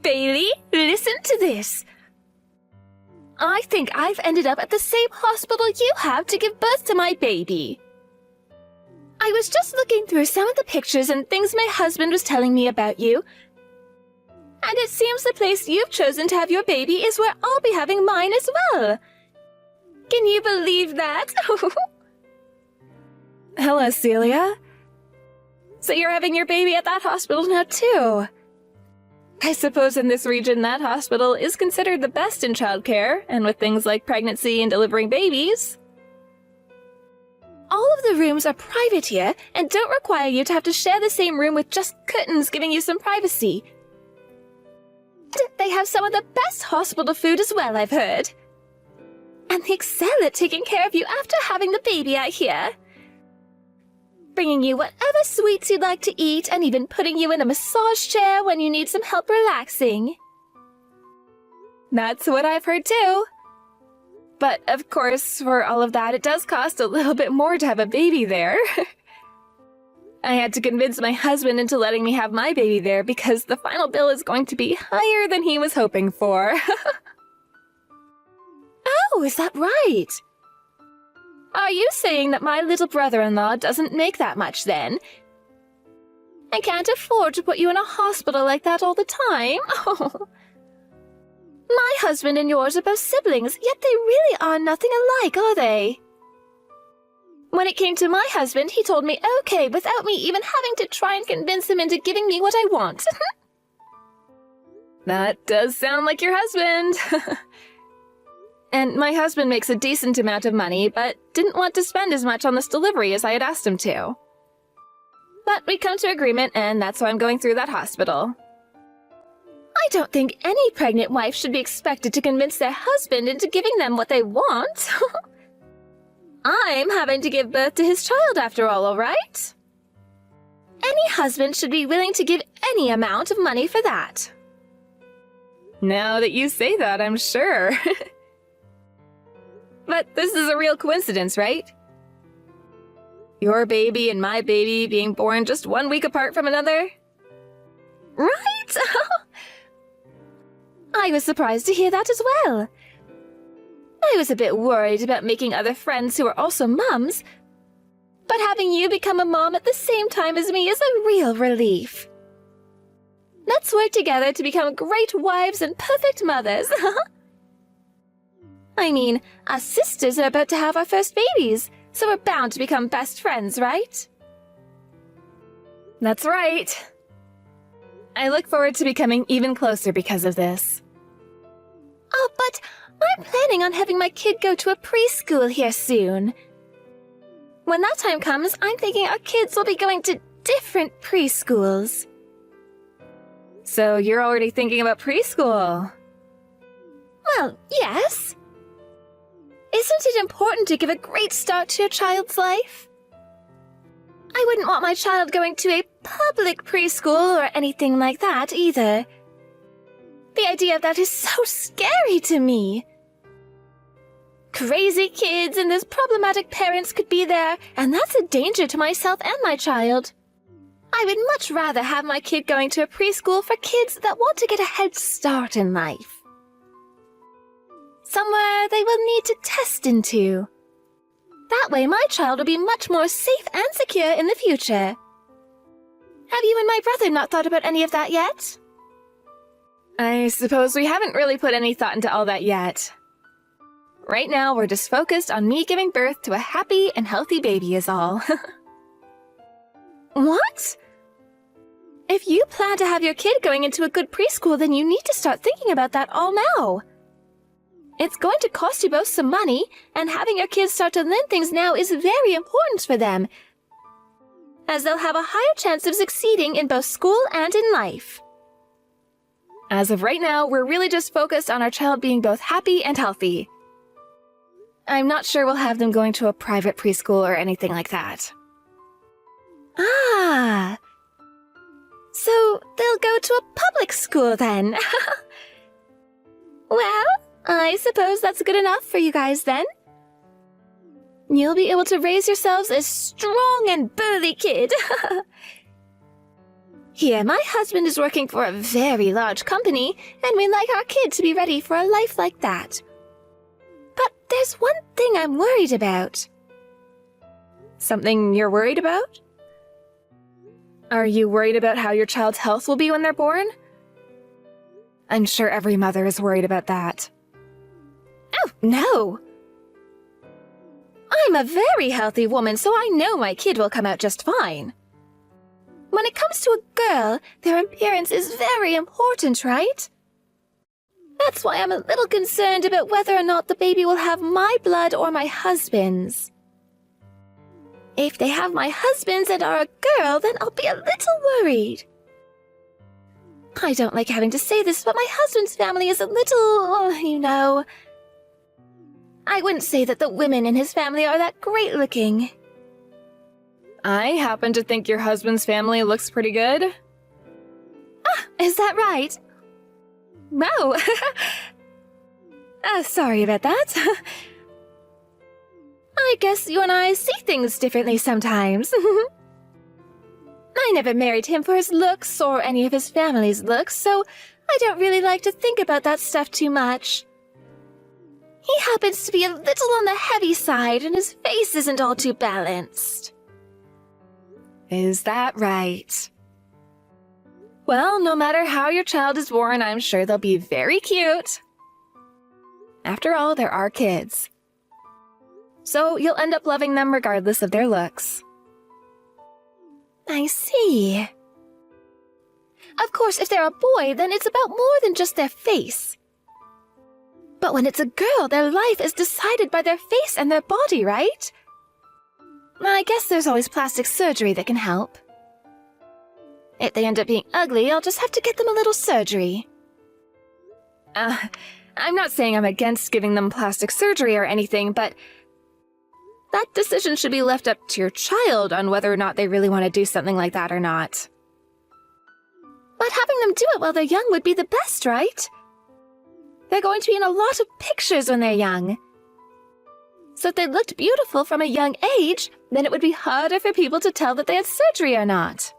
Bailey, listen to this. I think I've ended up at the same hospital you have to give birth to my baby. I was just looking through some of the pictures and things my husband was telling me about you. And it seems the place you've chosen to have your baby is where I'll be having mine as well. Can you believe that? Hello, Celia. So you're having your baby at that hospital now, too. I suppose in this region that hospital is considered the best in childcare, and with things like pregnancy and delivering babies. All of the rooms are private here and don't require you to have to share the same room with just curtains giving you some privacy. They have some of the best hospital food as well, I've heard. And they excel at taking care of you after having the baby, I hear. Bringing you whatever sweets you'd like to eat and even putting you in a massage chair when you need some help relaxing. That's what I've heard too. But of course, for all of that, it does cost a little bit more to have a baby there. I had to convince my husband into letting me have my baby there because the final bill is going to be higher than he was hoping for. Oh, is that right? Are you saying that my little brother-in-law doesn't make that much, then? I can't afford to put you in a hospital like that all the time. Oh. My husband and yours are both siblings, yet they really are nothing alike, are they? When it came to my husband, he told me okay without me even having to try and convince him into giving me what I want. That does sound like your husband. And my husband makes a decent amount of money, but didn't want to spend as much on this delivery as I had asked him to. But we come to agreement, and that's why I'm going through that hospital. I don't think any pregnant wife should be expected to convince their husband into giving them what they want. I'm having to give birth to his child after all right? Any husband should be willing to give any amount of money for that. Now that you say that, I'm sure. But this is a real coincidence, right? Your baby and my baby being born just 1 week apart from another? Right? I was surprised to hear that as well. I was a bit worried about making other friends who are also mums, but having you become a mom at the same time as me is a real relief. Let's work together to become great wives and perfect mothers. I mean, us sisters are about to have our first babies, so we're bound to become best friends, right? That's right. I look forward to becoming even closer because of this. Oh, but I'm planning on having my kid go to a preschool here soon. When that time comes, I'm thinking our kids will be going to different preschools. So you're already thinking about preschool? Well, yes. Isn't it important to give a great start to your child's life? I wouldn't want my child going to a public preschool or anything like that either. The idea of that is so scary to me. Crazy kids and those problematic parents could be there, and that's a danger to myself and my child. I would much rather have my kid going to a preschool for kids that want to get a head start in life. Somewhere they will need to test into. That way my child will be much more safe and secure in the future. Have you and my brother not thought about any of that yet? I suppose we haven't really put any thought into all that yet. Right now, we're just focused on me giving birth to a happy and healthy baby is all. What? If you plan to have your kid going into a good preschool, then you need to start thinking about that all now. It's going to cost you both some money, and having your kids start to learn things now is very important for them, as they'll have a higher chance of succeeding in both school and in life. As of right now, we're really just focused on our child being both happy and healthy. I'm not sure we'll have them going to a private preschool or anything like that. Ah! So they'll go to a public school then. Well, I suppose that's good enough for you guys then. You'll be able to raise yourselves a strong and burly kid. Here, my husband is working for a very large company, and we'd like our kid to be ready for a life like that. But there's one thing I'm worried about. Something you're worried about? Are you worried about how your child's health will be when they're born? I'm sure every mother is worried about that. Oh, no! I'm a very healthy woman, so I know my kid will come out just fine. When it comes to a girl, their appearance is very important, right? That's why I'm a little concerned about whether or not the baby will have my blood or my husband's. If they have my husband's and are a girl, then I'll be a little worried. I don't like having to say this, but my husband's family is a little, you know... I wouldn't say that the women in his family are that great looking. I happen to think your husband's family looks pretty good. Ah, is that right? Wow. Sorry about that. I guess you and I see things differently sometimes. I never married him for his looks or any of his family's looks, so I don't really like to think about that stuff too much. He happens to be a little on the heavy side, and his face isn't all too balanced. Is that right? Well, no matter how your child is born, I'm sure they'll be very cute. After all, there are kids. So you'll end up loving them regardless of their looks. I see. Of course, if they're a boy, then it's about more than just their face. But when it's a girl, their life is decided by their face and their body, right? I guess there's always plastic surgery that can help. If they end up being ugly, I'll just have to get them a little surgery. I'm not saying I'm against giving them plastic surgery or anything, but that decision should be left up to your child on whether or not they really want to do something like that or not. But having them do it while they're young would be the best, right? They're going to be in a lot of pictures when they're young. So if they looked beautiful from a young age, then it would be harder for people to tell that they had surgery or not.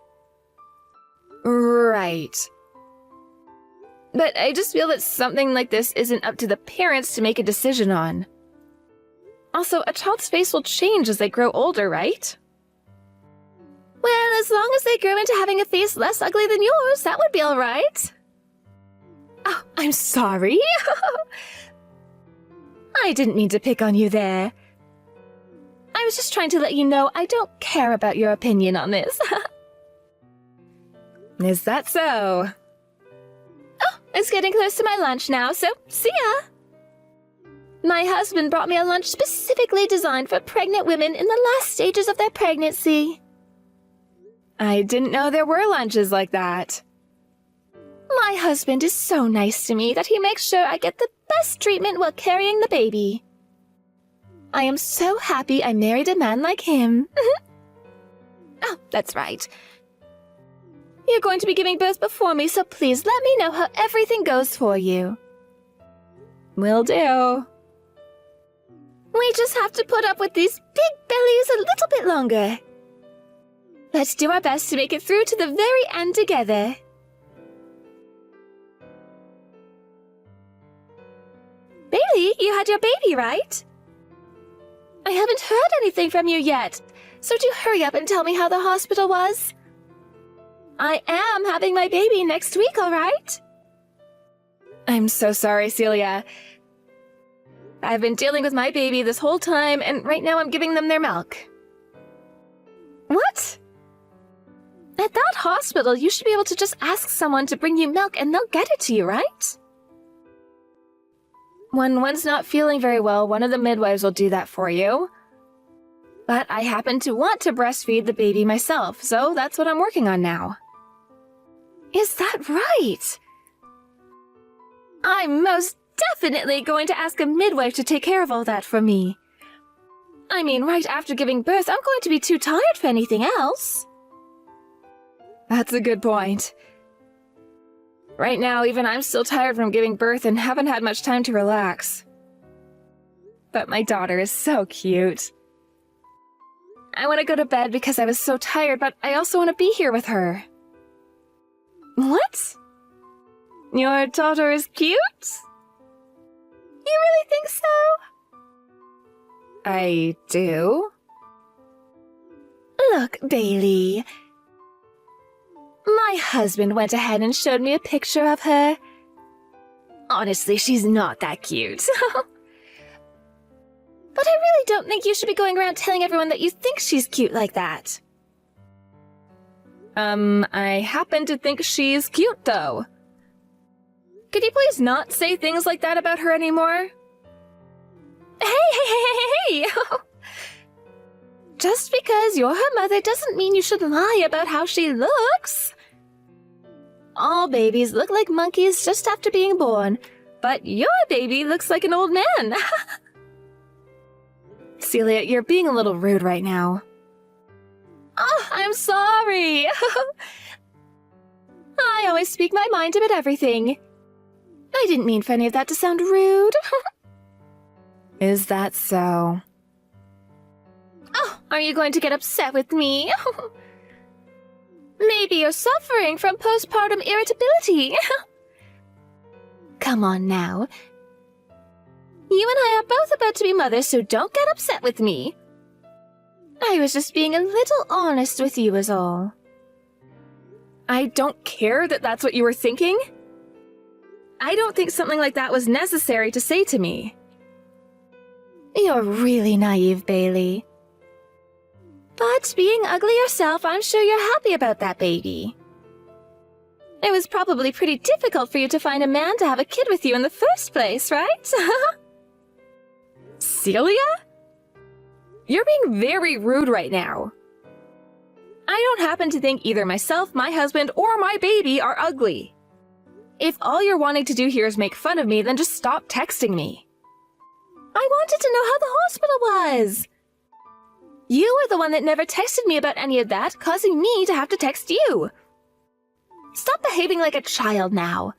Right. But I just feel that something like this isn't up to the parents to make a decision on. Also, a child's face will change as they grow older, right? Well, as long as they grow into having a face less ugly than yours, that would be all right. Oh, I'm sorry. I didn't mean to pick on you there. I was just trying to let you know I don't care about your opinion on this. Is that so? Oh, it's getting close to my lunch now, so see ya! My husband brought me a lunch specifically designed for pregnant women in the last stages of their pregnancy. I didn't know there were lunches like that. My husband is so nice to me that he makes sure I get the best treatment while carrying the baby. I am so happy I married a man like him. Oh, that's right. You're going to be giving birth before me, so please let me know how everything goes for you. Will do. We just have to put up with these big bellies a little bit longer. Let's do our best to make it through to the very end together. Bailey, you had your baby, right? I haven't heard anything from you yet, so do hurry up and tell me how the hospital was. I am having my baby next week, all right? I'm so sorry, Celia. I've been dealing with my baby this whole time, and right now I'm giving them their milk. What? At that hospital, you should be able to just ask someone to bring you milk and they'll get it to you, right? When one's not feeling very well, one of the midwives will do that for you. But I happen to want to breastfeed the baby myself, so that's what I'm working on now. Is that right? I'm most definitely going to ask a midwife to take care of all that for me. I mean, right after giving birth, I'm going to be too tired for anything else. That's a good point. Right now, even I'm still tired from giving birth and haven't had much time to relax. But my daughter is so cute. I want to go to bed because I was so tired, but I also want to be here with her. What? Your daughter is cute? You really think so? I do. Look, Bailey. My husband went ahead and showed me a picture of her. Honestly, she's not that cute. But I really don't think you should be going around telling everyone that you think she's cute like that. I happen to think she's cute, though. Could you please not say things like that about her anymore? Hey! Just because you're her mother doesn't mean you should lie about how she looks. All babies look like monkeys just after being born, but your baby looks like an old man. Celia, you're being a little rude right now. Oh, I'm sorry. I always speak my mind about everything. I didn't mean for any of that to sound rude. Is that so? Oh, are you going to get upset with me? Maybe you're suffering from postpartum irritability. Come on now. You and I are both about to be mothers, so don't get upset with me. I was just being a little honest with you is all. I don't care that that's what you were thinking. I don't think something like that was necessary to say to me. You're really naive, Bailey. But being ugly yourself, I'm sure you're happy about that baby. It was probably pretty difficult for you to find a man to have a kid with you in the first place, right? Celia? You're being very rude right now. I don't happen to think either myself, my husband, or my baby are ugly. If all you're wanting to do here is make fun of me, then just stop texting me. I wanted to know how the hospital was. You were the one that never texted me about any of that, causing me to have to text you. Stop behaving like a child now.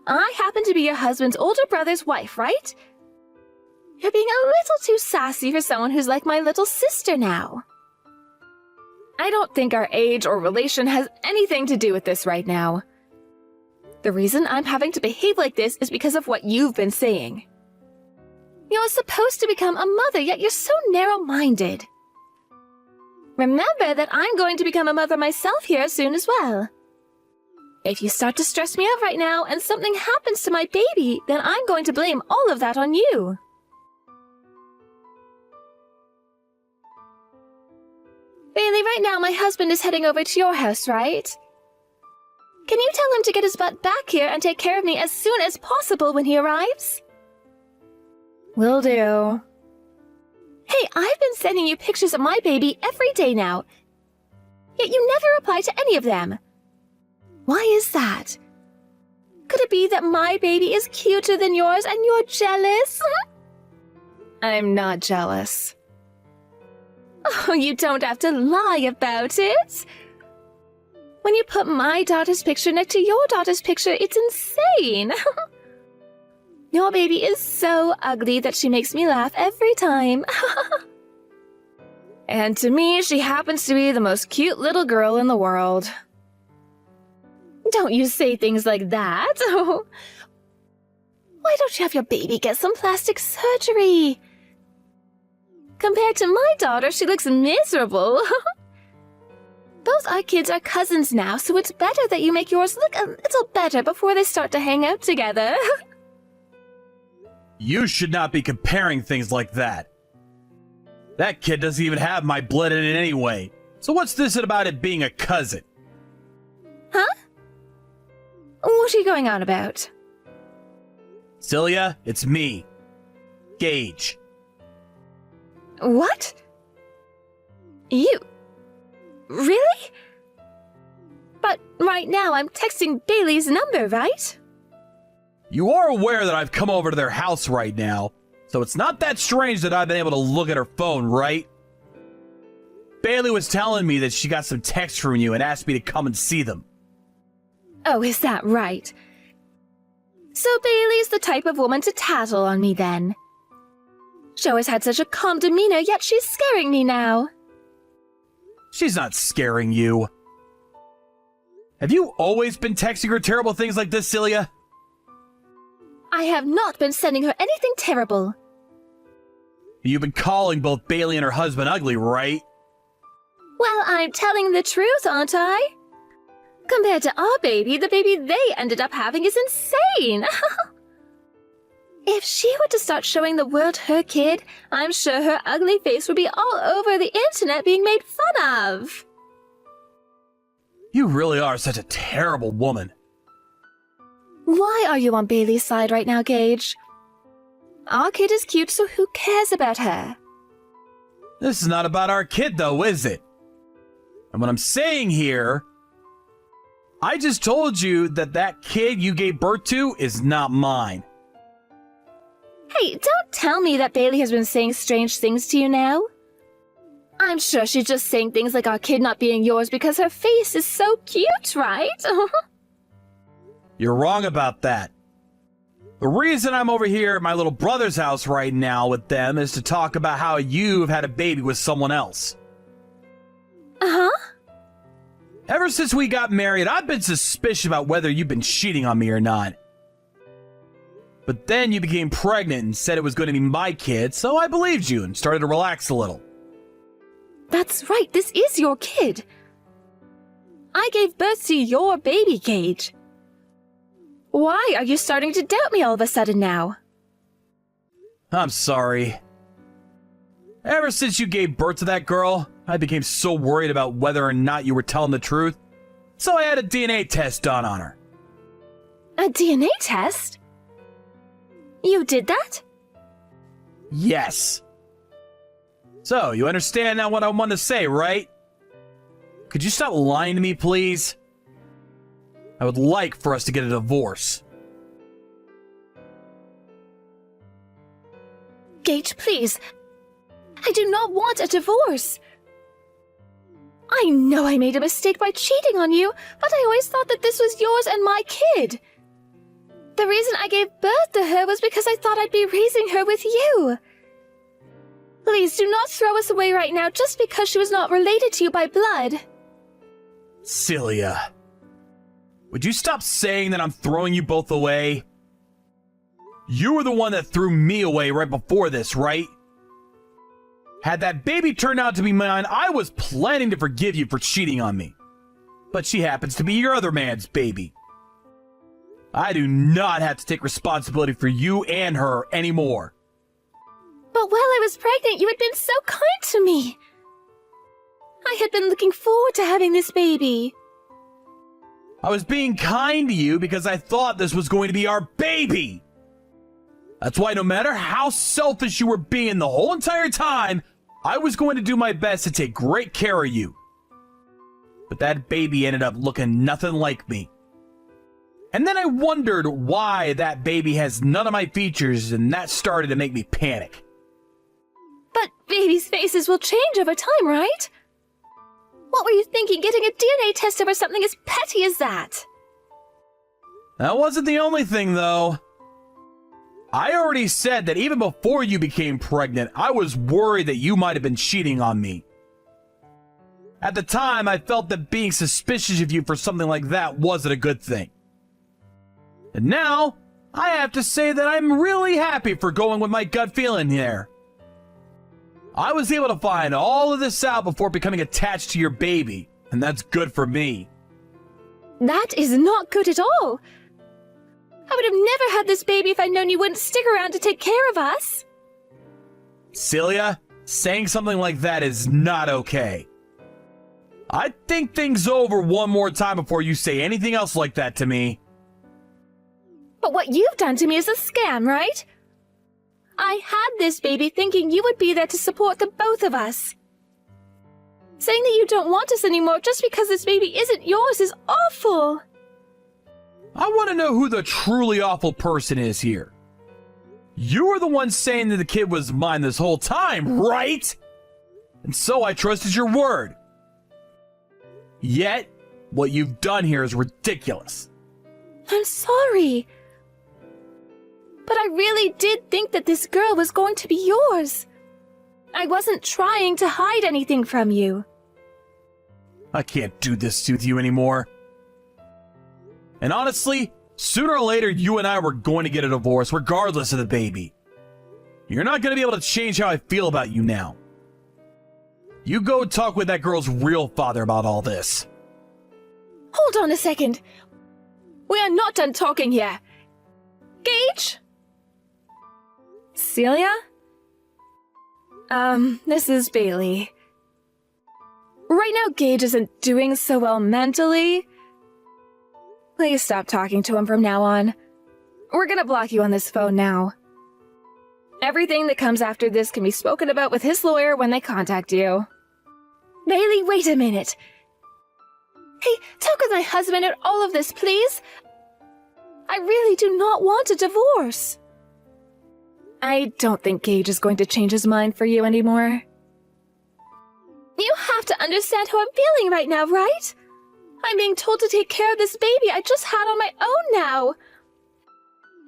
I happen to be your husband's older brother's wife, right? You're being a little too sassy for someone who's like my little sister now. I don't think our age or relation has anything to do with this right now. The reason I'm having to behave like this is because of what you've been saying. You're supposed to become a mother, yet you're so narrow-minded. Remember that I'm going to become a mother myself here soon as well. If you start to stress me out right now and something happens to my baby, then I'm going to blame all of that on you. Bailey, right now my husband is heading over to your house, right? Can you tell him to get his butt back here and take care of me as soon as possible when he arrives? Will do. Hey, I've been sending you pictures of my baby every day now, yet you never reply to any of them. Why is that? Could it be that my baby is cuter than yours and you're jealous? I'm not jealous. Oh, you don't have to lie about it. When you put my daughter's picture next to your daughter's picture, it's insane. Your baby is so ugly that she makes me laugh every time. And to me, she happens to be the most cute little girl in the world. Don't you say things like that. Why don't you have your baby get some plastic surgery? Compared to my daughter, she looks miserable. Both our kids are cousins now, so it's better that you make yours look a little better before they start to hang out together. You should not be comparing things like that. That kid doesn't even have my blood in it anyway. So what's this about it being a cousin? Huh? What are you going on about? Celia, it's me. Gage. What? You? Really? But right now I'm texting Bailey's number, right? You are aware that I've come over to their house right now, so it's not that strange that I've been able to look at her phone, right? Bailey was telling me that she got some texts from you and asked me to come and see them. Oh, is that right? So Bailey's the type of woman to tattle on me then. She always had such a calm demeanor, yet she's scaring me now. She's not scaring you. Have you always been texting her terrible things like this, Celia? I have not been sending her anything terrible. You've been calling both Bailey and her husband ugly, right? Well, I'm telling the truth, aren't I? Compared to our baby, the baby they ended up having is insane. If she were to start showing the world her kid, I'm sure her ugly face would be all over the internet being made fun of. You really are such a terrible woman. Why are you on Bailey's side right now, Gage? Our kid is cute, so who cares about her? This is not about our kid, though, is it? And what I'm saying here, I just told you that that kid you gave birth to is not mine. Hey, don't tell me that Bailey has been saying strange things to you now. I'm sure she's just saying things like our kid not being yours because her face is so cute, right? You're wrong about that. The reason I'm over here at my little brother's house right now with them is to talk about how you've had a baby with someone else. Uh-huh. Ever since we got married, I've been suspicious about whether you've been cheating on me or not. But then you became pregnant and said it was going to be my kid, so I believed you and started to relax a little. That's right, this is your kid. I gave birth to your baby, Gage. Why are you starting to doubt me all of a sudden now? I'm sorry. Ever since you gave birth to that girl, I became so worried about whether or not you were telling the truth, so I had a DNA test done on her. A DNA test? You did that? Yes. So, you understand now what I want to say, right? Could you stop lying to me, please? I would like for us to get a divorce. Gage, please. I do not want a divorce. I know I made a mistake by cheating on you, but I always thought that this was yours and my kid. The reason I gave birth to her was because I thought I'd be raising her with you. Please do not throw us away right now just because she was not related to you by blood. Celia. Would you stop saying that I'm throwing you both away? You were the one that threw me away right before this, right? Had that baby turned out to be mine, I was planning to forgive you for cheating on me. But she happens to be your other man's baby. I do not have to take responsibility for you and her anymore. But while I was pregnant, you had been so kind to me. I had been looking forward to having this baby. I was being kind to you because I thought this was going to be our baby. That's why no matter how selfish you were being the whole entire time, I was going to do my best to take great care of you. But that baby ended up looking nothing like me. And then I wondered why that baby has none of my features, and that started to make me panic. But babies' faces will change over time, right? What were you thinking, getting a DNA test over something as petty as that? That wasn't the only thing, though. I already said that even before you became pregnant, I was worried that you might have been cheating on me. At the time, I felt that being suspicious of you for something like that wasn't a good thing. And now, I have to say that I'm really happy for going with my gut feeling here. I was able to find all of this out before becoming attached to your baby, and that's good for me. That is not good at all. I would have never had this baby if I'd known you wouldn't stick around to take care of us. Celia, saying something like that is not okay. I'd think things over one more time before you say anything else like that to me. But what you've done to me is a scam, right? I had this baby thinking you would be there to support the both of us. Saying that you don't want us anymore just because this baby isn't yours is awful. I want to know who the truly awful person is here. You were the one saying that the kid was mine this whole time, right? And so I trusted your word. Yet, what you've done here is ridiculous. I'm sorry. But I really did think that this girl was going to be yours. I wasn't trying to hide anything from you. I can't do this with you anymore. And honestly, sooner or later, you and I were going to get a divorce regardless of the baby. You're not going to be able to change how I feel about you now. You go talk with that girl's real father about all this. Hold on a second. We are not done talking here. Gage? Celia? This is Bailey. Right now, Gage isn't doing so well mentally. Please stop talking to him from now on. We're gonna block you on this phone now. Everything that comes after this can be spoken about with his lawyer when they contact you. Bailey, wait a minute. Hey, talk with my husband at all of this, please. I really do not want a divorce. I don't think Gage is going to change his mind for you anymore. You have to understand how I'm feeling right now, right? I'm being told to take care of this baby I just had on my own now.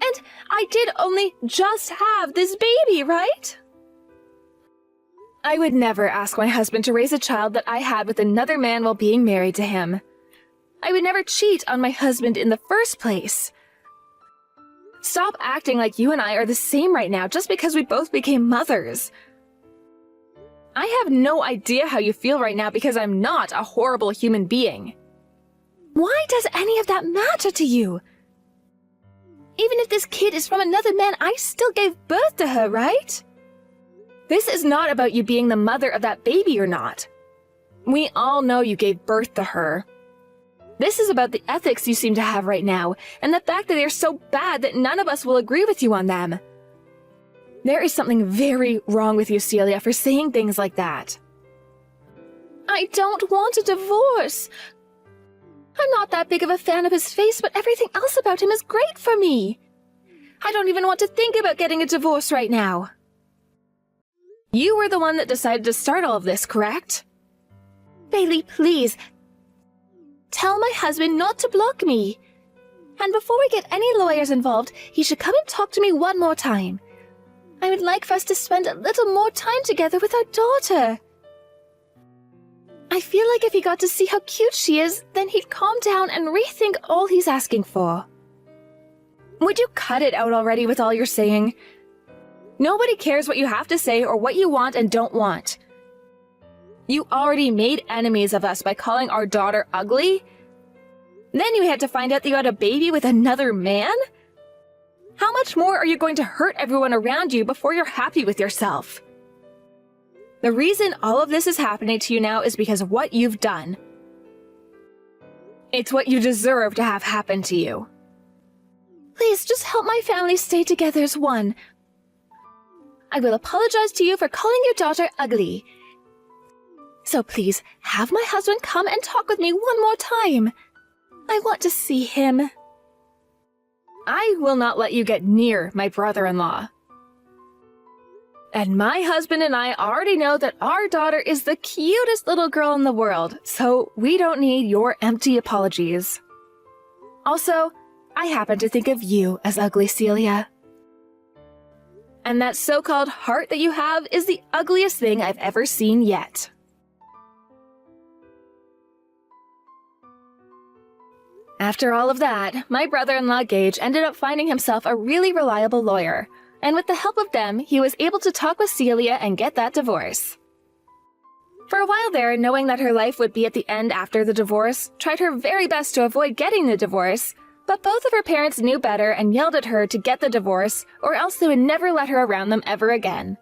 And I did only just have this baby, right? I would never ask my husband to raise a child that I had with another man while being married to him. I would never cheat on my husband in the first place. Stop acting like you and I are the same right now just because we both became mothers. I have no idea how you feel right now because I'm not a horrible human being. Why does any of that matter to you? Even if this kid is from another man, I still gave birth to her, right? This is not about you being the mother of that baby or not. We all know you gave birth to her. This is about the ethics you seem to have right now, and the fact that they're so bad that none of us will agree with you on them. There is something very wrong with you, Celia, for saying things like that. I don't want a divorce. I'm not that big of a fan of his face, but everything else about him is great for me. I don't even want to think about getting a divorce right now. You were the one that decided to start all of this, correct? Bailey, please. Tell my husband not to block me. And before we get any lawyers involved, he should come and talk to me one more time. I would like for us to spend a little more time together with our daughter. I feel like if he got to see how cute she is, then he'd calm down and rethink all he's asking for. Would you cut it out already with all you're saying? Nobody cares what you have to say or what you want and don't want. You already made enemies of us by calling our daughter ugly. Then you had to find out that you had a baby with another man? How much more are you going to hurt everyone around you before you're happy with yourself? The reason all of this is happening to you now is because of what you've done. It's what you deserve to have happen to you. Please, just help my family stay together as one. I will apologize to you for calling your daughter ugly. So please, have my husband come and talk with me one more time. I want to see him. I will not let you get near my brother-in-law. And my husband and I already know that our daughter is the cutest little girl in the world, so we don't need your empty apologies. Also, I happen to think of you as ugly, Celia. And that so-called heart that you have is the ugliest thing I've ever seen yet. After all of that, my brother-in-law Gage ended up finding himself a really reliable lawyer, and with the help of them, he was able to talk with Celia and get that divorce. For a while there, knowing that her life would be at the end after the divorce, tried her very best to avoid getting the divorce, but both of her parents knew better and yelled at her to get the divorce, or else they would never let her around them ever again.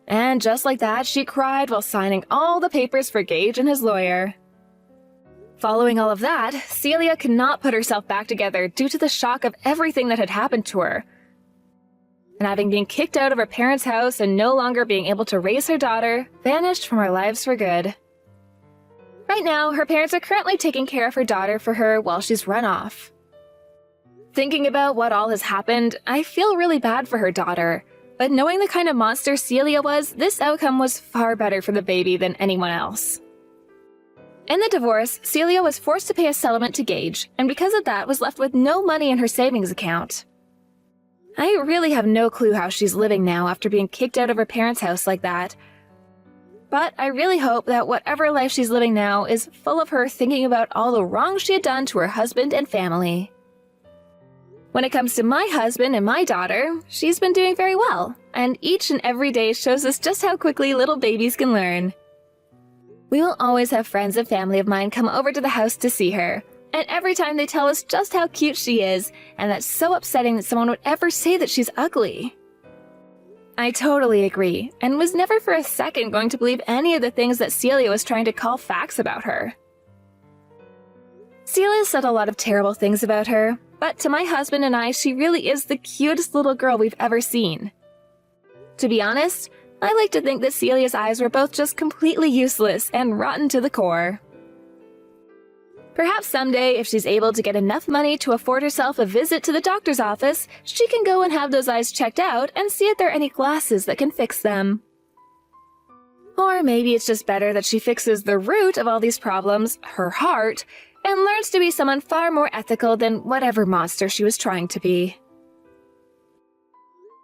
And just like that, she cried while signing all the papers for Gage and his lawyer. Following all of that, Celia could not put herself back together due to the shock of everything that had happened to her. And having been kicked out of her parents' house and no longer being able to raise her daughter, vanished from her lives for good. Right now, her parents are currently taking care of her daughter for her while she's run off. Thinking about what all has happened, I feel really bad for her daughter, but knowing the kind of monster Celia was, this outcome was far better for the baby than anyone else. In the divorce, Celia was forced to pay a settlement to Gage, and because of that was left with no money in her savings account. I really have no clue how she's living now after being kicked out of her parents' house like that. but I really hope that whatever life she's living now is full of her thinking about all the wrong she had done to her husband and family. When it comes to my husband and my daughter, she's been doing very well, and each and every day shows us just how quickly little babies can learn. We will always have friends and family of mine come over to the house to see her, and every time they tell us just how cute she is, and that's so upsetting that someone would ever say that she's ugly. I totally agree, and was never for a second going to believe any of the things that Celia was trying to call facts about her. Celia said a lot of terrible things about her, but to my husband and I, she really is the cutest little girl we've ever seen. To be honest, I like to think that Celia's eyes were both just completely useless and rotten to the core. Perhaps someday, if she's able to get enough money to afford herself a visit to the doctor's office, she can go and have those eyes checked out and see if there are any glasses that can fix them. Or maybe it's just better that she fixes the root of all these problems, her heart, and learns to be someone far more ethical than whatever monster she was trying to be.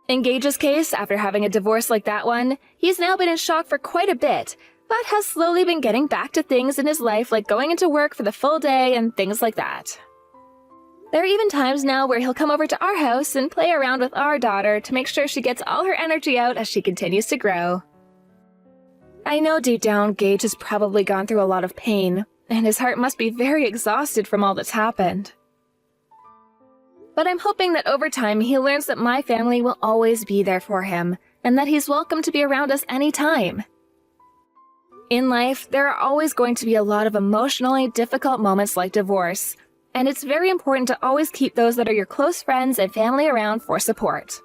In Gage's case, after having a divorce like that one, he's now been in shock for quite a bit, but has slowly been getting back to things in his life like going into work for the full day and things like that. There are even times now where he'll come over to our house and play around with our daughter to make sure she gets all her energy out as she continues to grow. I know deep down Gage has probably gone through a lot of pain, and his heart must be very exhausted from all that's happened. But I'm hoping that over time he learns that my family will always be there for him, and that he's welcome to be around us anytime. In life, there are always going to be a lot of emotionally difficult moments like divorce, and it's very important to always keep those that are your close friends and family around for support.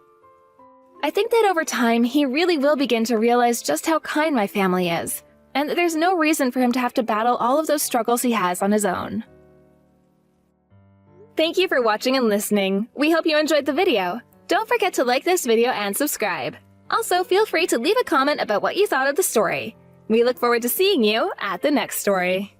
I think that over time, he really will begin to realize just how kind my family is, and that there's no reason for him to have to battle all of those struggles he has on his own. Thank you for watching and listening. We hope you enjoyed the video. Don't forget to like this video and subscribe. Also, feel free to leave a comment about what you thought of the story. We look forward to seeing you at the next story.